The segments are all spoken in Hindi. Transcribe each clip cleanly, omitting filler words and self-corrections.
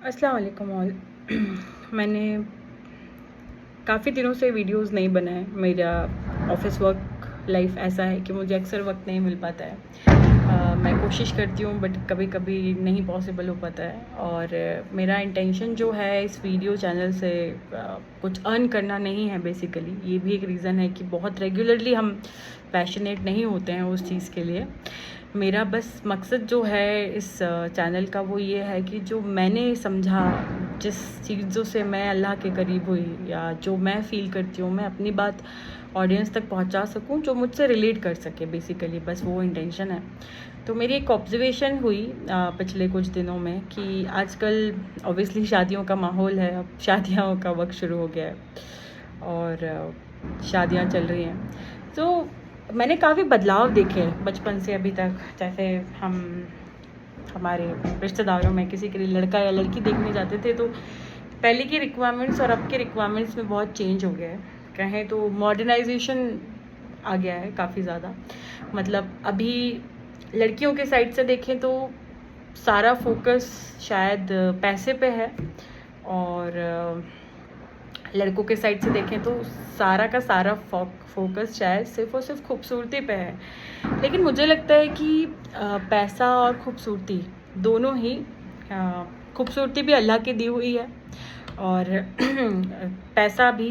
अस्सलाम वालेकुम ऑल। मैंने काफ़ी दिनों से वीडियोस नहीं बनाए। मेरा ऑफिस वर्क लाइफ ऐसा है कि मुझे अक्सर वक्त नहीं मिल पाता है। मैं कोशिश करती हूँ बट कभी कभी नहीं पॉसिबल हो पाता है। और मेरा इंटेंशन जो है इस वीडियो चैनल से कुछ अर्न करना नहीं है। बेसिकली ये भी एक रीज़न है कि बहुत रेगुलरली हम पैशनेट नहीं होते हैं उस चीज़ के लिए। मेरा बस मकसद जो है इस चैनल का वो ये है कि जो मैंने समझा, जिस चीज़ों से मैं अल्लाह के करीब हुई या जो मैं फ़ील करती हूँ, मैं अपनी बात ऑडियंस तक पहुँचा सकूँ जो मुझसे रिलेट कर सके। बेसिकली बस वो इंटेंशन है। तो मेरी एक ऑब्जर्वेशन हुई पिछले कुछ दिनों में कि आजकल ऑब्वियसली शादियों का माहौल है। अब शादियों का वक्त शुरू हो गया है और शादियां चल रही हैं। तो मैंने काफ़ी बदलाव देखे बचपन से अभी तक। जैसे हम हमारे रिश्तेदारों में किसी के लिए लड़का या लड़की देखने जाते थे तो पहले की रिक्वायरमेंट्स और अब के रिक्वायरमेंट्स में बहुत चेंज हो गया है। कहें तो मॉडर्नाइजेशन आ गया है काफ़ी ज़्यादा। मतलब अभी लड़कियों के साइड से देखें तो सारा फोकस शायद पैसे पे है और लड़कों के साइड से देखें तो सारा का सारा फोकस शायद सिर्फ और सिर्फ खूबसूरती पे है। लेकिन मुझे लगता है कि पैसा और खूबसूरती दोनों ही, खूबसूरती भी अल्लाह की दी हुई है और पैसा भी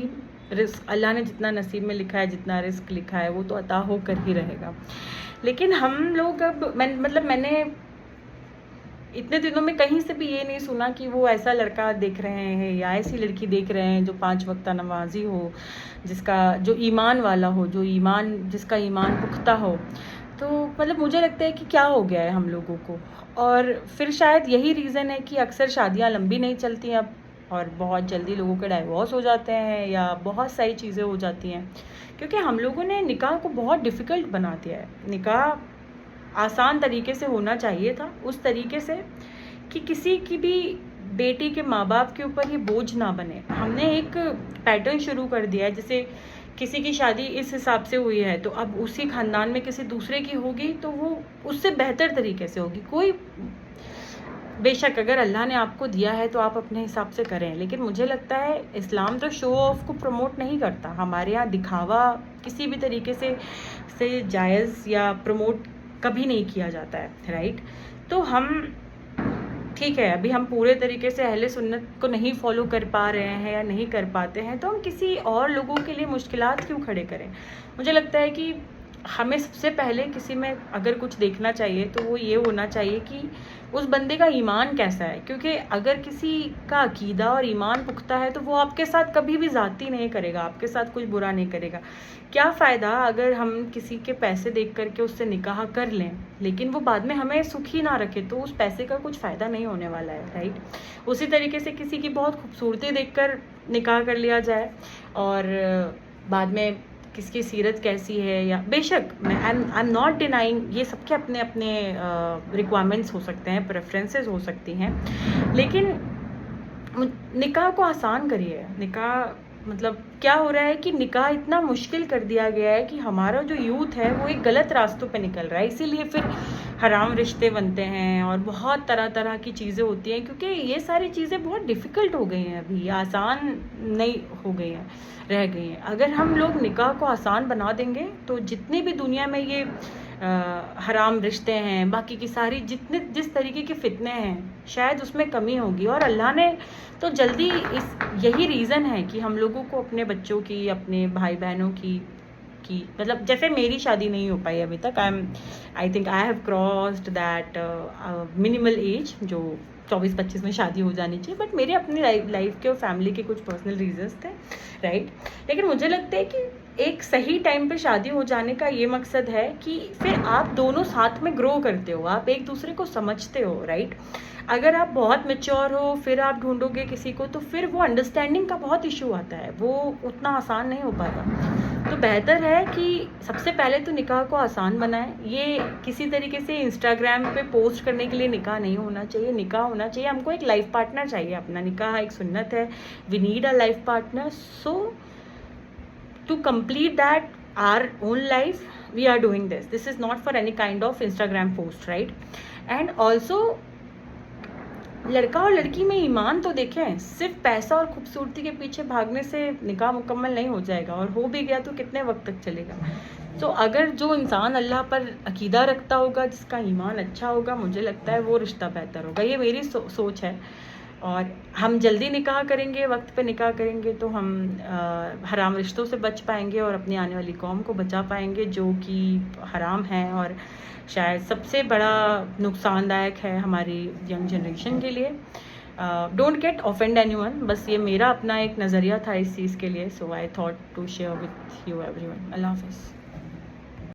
रिस्क, अल्लाह ने जितना नसीब में लिखा है, जितना रिस्क लिखा है वो तो अता होकर ही रहेगा। लेकिन हम लोग अब मैंने इतने दिनों में कहीं से भी ये नहीं सुना कि वो ऐसा लड़का देख रहे हैं या ऐसी लड़की देख रहे हैं जो 5 वक्त नमाजी हो, जिसका जो ईमान वाला हो, जिसका ईमान पुख्ता हो। तो मतलब मुझे लगता है कि क्या हो गया है हम लोगों को। और फिर शायद यही रीज़न है कि अक्सर शादियां लंबी नहीं चलती अब और बहुत जल्दी लोगों के डाइवोर्स हो जाते हैं या बहुत सारी चीज़ें हो जाती हैं क्योंकि हम लोगों ने निकाह को बहुत डिफ़िकल्ट बना दिया है। निकाह आसान तरीके से होना चाहिए था, उस तरीके से कि किसी की भी बेटी के माँ बाप के ऊपर ये बोझ ना बने। हमने एक पैटर्न शुरू कर दिया है, जैसे किसी की शादी इस हिसाब से हुई है तो अब उसी खानदान में किसी दूसरे की होगी तो वो उससे बेहतर तरीके से होगी। कोई बेशक अगर अल्लाह ने आपको दिया है तो आप अपने हिसाब से करें, लेकिन मुझे लगता है इस्लाम तो शो ऑफ को प्रमोट नहीं करता। हमारे यहाँ दिखावा किसी भी तरीके से जायज़ या प्रमोट कभी नहीं किया जाता है, राइट। तो हम ठीक है, अभी हम पूरे तरीके से अहले सुन्नत को नहीं फॉलो कर पा रहे हैं या नहीं कर पाते हैं तो हम किसी और लोगों के लिए मुश्किलात क्यों खड़े करें। मुझे लगता है कि हमें सबसे पहले किसी में अगर कुछ देखना चाहिए तो वो ये होना चाहिए कि उस बंदे का ईमान कैसा है, क्योंकि अगर किसी का अकीदा और ईमान पुख्ता है तो वो आपके साथ कभी भी ज़्यादती नहीं करेगा, आपके साथ कुछ बुरा नहीं करेगा। क्या फ़ायदा अगर हम किसी के पैसे देख करके उससे निकाह कर लें लेकिन वो बाद में हमें सुखी ना रखे, तो उस पैसे का कुछ फ़ायदा नहीं होने वाला है, राइट। उसी तरीके से किसी की बहुत खूबसूरती देखकर निकाह कर लिया जाए और बाद में किसकी सीरत कैसी है, या बेशक मैं आई एम नॉट डिनाइंग, ये सबके अपने अपने रिक्वायरमेंट्स हो सकते हैं, प्रेफरेंसेस हो सकती हैं, लेकिन निकाह को आसान करिए। निकाह मतलब क्या हो रहा है कि निकाह इतना मुश्किल कर दिया गया है कि हमारा जो यूथ है वो एक गलत रास्तों पे निकल रहा है, इसीलिए फिर हराम रिश्ते बनते हैं और बहुत तरह तरह की चीज़ें होती हैं क्योंकि ये सारी चीज़ें बहुत डिफ़िकल्ट हो गई हैं, अभी आसान नहीं हो गई हैं, रह गई हैं। अगर हम लोग निकाह को आसान बना देंगे तो जितनी भी दुनिया में ये हराम रिश्ते हैं, बाकी की सारी जिस तरीके के फितने हैं शायद उसमें कमी होगी। और अल्लाह ने तो जल्दी यही रीज़न है कि हम लोगों को अपने बच्चों की, अपने भाई बहनों की मतलब जैसे मेरी शादी नहीं हो पाई अभी तक, I think I have crossed that minimal age जो 24-25 में शादी हो जानी चाहिए, बट मेरे अपनी लाइफ के और फैमिली के कुछ पर्सनल रीजंस थे, राइट। लेकिन मुझे लगता है कि एक सही टाइम पे शादी हो जाने का ये मकसद है कि फिर आप दोनों साथ में ग्रो करते हो, आप एक दूसरे को समझते हो, राइट। अगर आप बहुत मैच्योर हो फिर आप ढूंढोगे किसी को तो फिर वो अंडरस्टैंडिंग का बहुत इशू आता है, वो उतना आसान नहीं हो पाता। तो बेहतर है कि सबसे पहले तो निकाह को आसान बनाएं। ये किसी तरीके से इंस्टाग्राम पे पोस्ट करने के लिए निकाह नहीं होना चाहिए। निकाह होना चाहिए, हमको एक लाइफ पार्टनर चाहिए। अपना निकाह एक सुन्नत है, we need a life partner, so to complete that our own life we are doing this is not for any kind of Instagram post, right. And also लड़का और लड़की में ईमान तो देखें, सिर्फ पैसा और खूबसूरती के पीछे भागने से निकाह मुकम्मल नहीं हो जाएगा, और हो भी गया तो कितने वक्त तक चलेगा। तो अगर जो इंसान अल्लाह पर अकीदा रखता होगा, जिसका ईमान अच्छा होगा, मुझे लगता है वो रिश्ता बेहतर होगा। ये मेरी सोच है। और हम जल्दी निकाह करेंगे, वक्त पे निकाह करेंगे, तो हम हराम रिश्तों से बच पाएंगे और अपनी आने वाली कौम को बचा पाएंगे, जो कि हराम है और शायद सबसे बड़ा नुकसानदायक है हमारी यंग जनरेशन के लिए। डोंट गेट ऑफेंड एनीवन, बस ये मेरा अपना एक नज़रिया था इस चीज़ के लिए। So I thought to share with you everyone. अल्लाह हाफ़िज़।